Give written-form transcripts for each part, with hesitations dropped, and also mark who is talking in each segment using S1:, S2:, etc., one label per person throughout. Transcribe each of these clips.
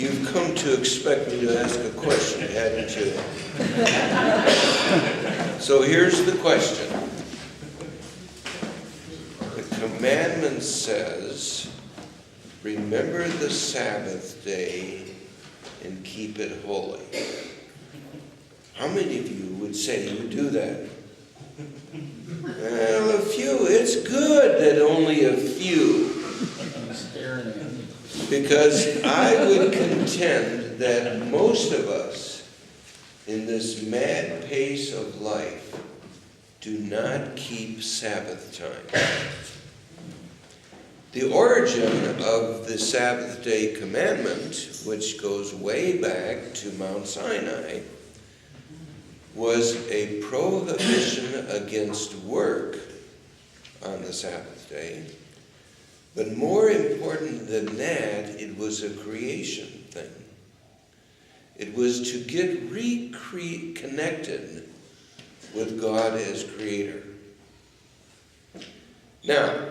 S1: You've come to expect me to ask a question, hadn't you? So here's the question. The commandment says, remember the Sabbath day and keep it holy. How many of you would say you do that? Well, a few. It's good that only a few. Because I would contend that most of us in this mad pace of life do not keep Sabbath time. The origin of the Sabbath day commandment, which goes way back to Mount Sinai, was a prohibition against work on the Sabbath day. But more important than that, it was a creation thing. It was to get reconnected with God as creator. Now,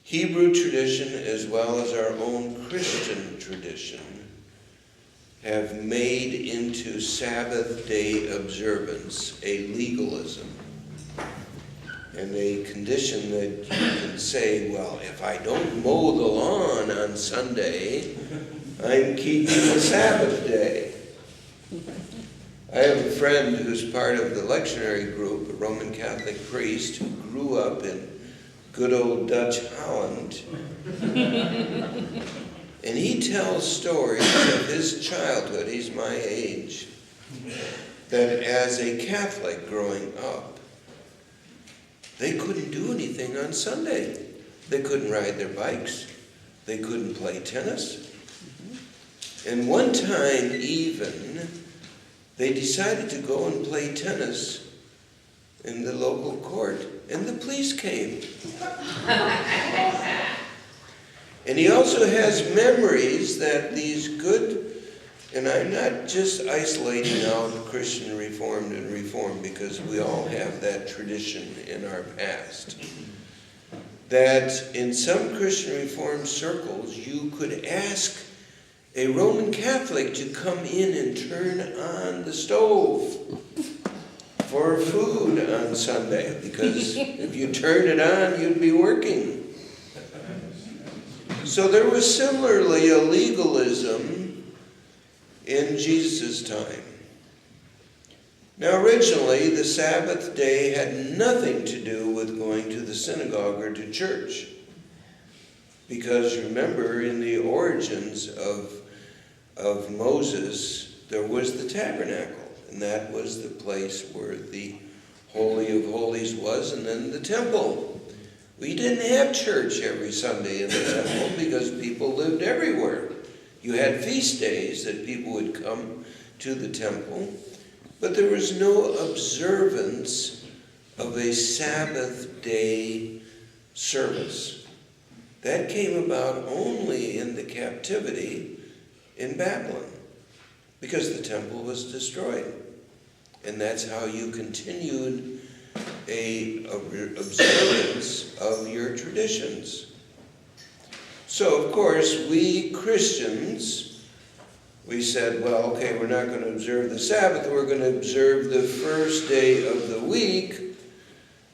S1: Hebrew tradition as well as our own Christian tradition have made into Sabbath day observance a legalism and a condition that you can say, well, if I don't mow the lawn on Sunday, I'm keeping the Sabbath day. I have a friend who's part of the lectionary group, a Roman Catholic priest who grew up in good old Dutch Holland. And he tells stories of his childhood, he's my age, that as a Catholic growing up, they couldn't do anything on Sunday. They couldn't ride their bikes. They couldn't play tennis. And one time even, they decided to go and play tennis in the local court, and the police came. And he also has memories that these good, and I'm not just isolating out Christian Reformed and Reformed because we all have that tradition in our past, that in some Christian Reformed circles you could ask a Roman Catholic to come in and turn on the stove for food on Sunday, because if you turned it on, you'd be working. So there was similarly a legalism in Jesus' time. Now originally, the Sabbath day had nothing to do with going to the synagogue or to church. Because remember, in the origins of Moses, there was the tabernacle. And that was the place where the Holy of Holies was, and then the temple. We didn't have church every Sunday in the temple because people lived everywhere. You had feast days that people would come to the temple, but there was no observance of a Sabbath day service. That came about only in the captivity in Babylon, because the temple was destroyed. And that's how you continued a observance of your traditions. So, of course, we Christians, we said, well, okay, we're not going to observe the Sabbath, we're going to observe the first day of the week,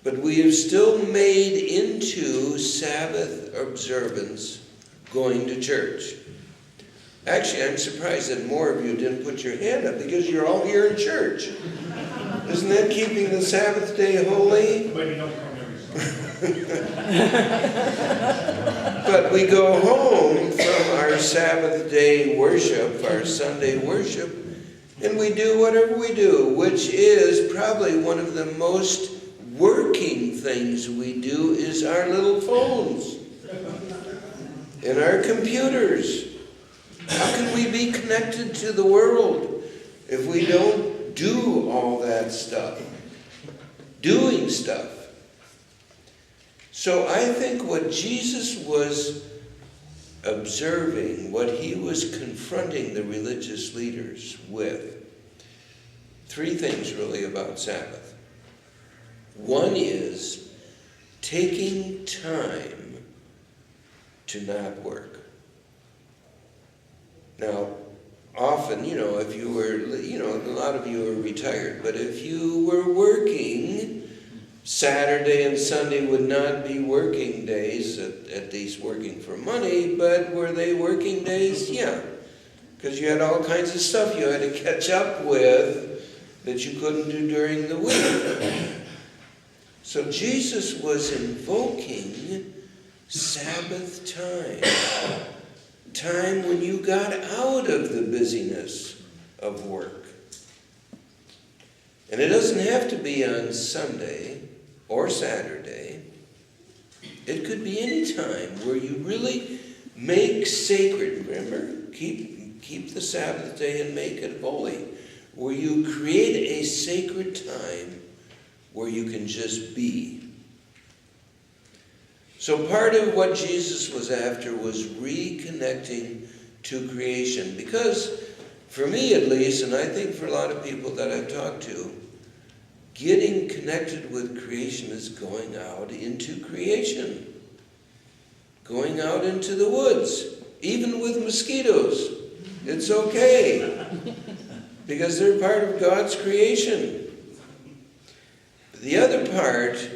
S1: but we have still made into Sabbath observance going to church. Actually, I'm surprised that more of you didn't put your hand up because you're all here in church. Isn't that keeping the Sabbath day holy?
S2: But you don't come every Sunday.
S1: But we go home from our Sabbath day worship, our Sunday worship, and we do whatever we do, which is probably one of the most working things we do is our little phones and our computers. How can we be connected to the world if we don't do all that stuff? Doing stuff. So I think what Jesus was observing, what he was confronting the religious leaders with, three things really about Sabbath. One is taking time to not work. Now, often, if you were, a lot of you are retired, but if you were working, Saturday and Sunday would not be working days, at least working for money, but were they working days? Yeah. Because you had all kinds of stuff you had to catch up with that you couldn't do during the week. So Jesus was invoking Sabbath time when you got out of the busyness of work. And it doesn't have to be on Sunday or Saturday. It could be any time where you really make sacred, remember? Keep the Sabbath day and make it holy. Where you create a sacred time where you can just be. So part of what Jesus was after was reconnecting to creation. Because for me at least, and I think for a lot of people that I've talked to, getting connected with creation is going out into creation. Going out into the woods, even with mosquitoes. It's okay, because they're part of God's creation. The other part,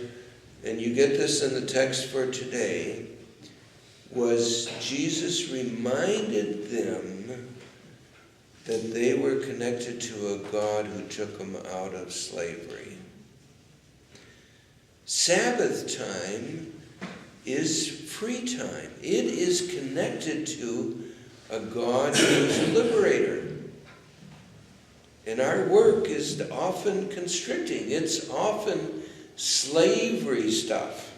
S1: and you get this in the text for today, was Jesus reminded them that they were connected to a God who took them out of slavery. Sabbath time is free time. It is connected to a God who is a liberator. And our work is often constricting. It's often slavery stuff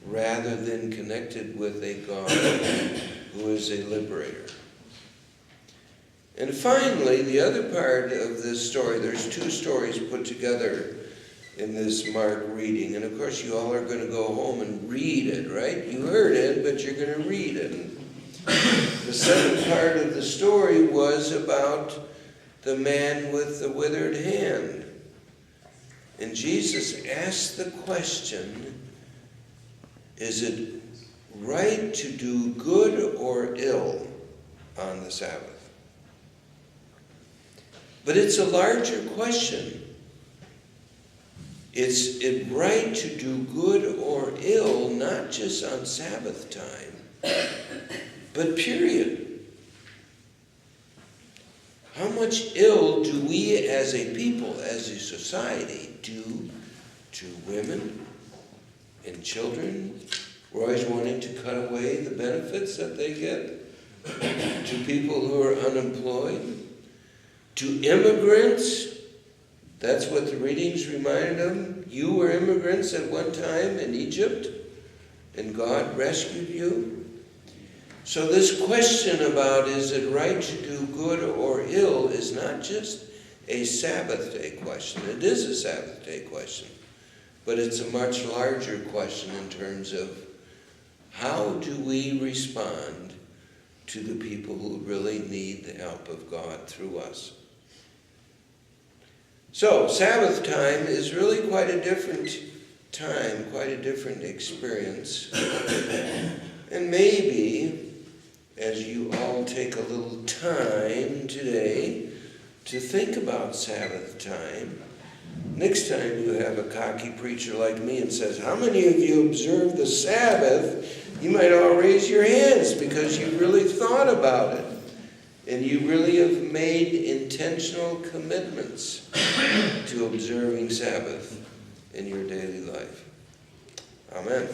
S1: rather than connected with a God who is a liberator. And finally, the other part of this story, there's two stories put together in this Mark reading. And of course, you all are going to go home and read it, right? You heard it, but you're going to read it. The second part of the story was about the man with the withered hand. And Jesus asked the question, is it right to do good or ill on the Sabbath? But it's a larger question. Is it right to do good or ill, not just on Sabbath time, but period? How much ill do we as a people, as a society, do to women and children? We're always wanting to cut away the benefits that they get. To people who are unemployed. To immigrants. That's what the readings reminded them. You were immigrants at one time in Egypt, and God rescued you. So this question about is it right to do good or ill is not just a Sabbath day question. It is a Sabbath day question. But it's a much larger question in terms of how do we respond to the people who really need the help of God through us. So Sabbath time is really quite a different time, quite a different experience. And maybe as you all take a little time today to think about Sabbath time, next time you have a cocky preacher like me and says, how many of you observe the Sabbath? You might all raise your hands because you really thought about it. And you really have made intentional commitments to observing Sabbath in your daily life. Amen.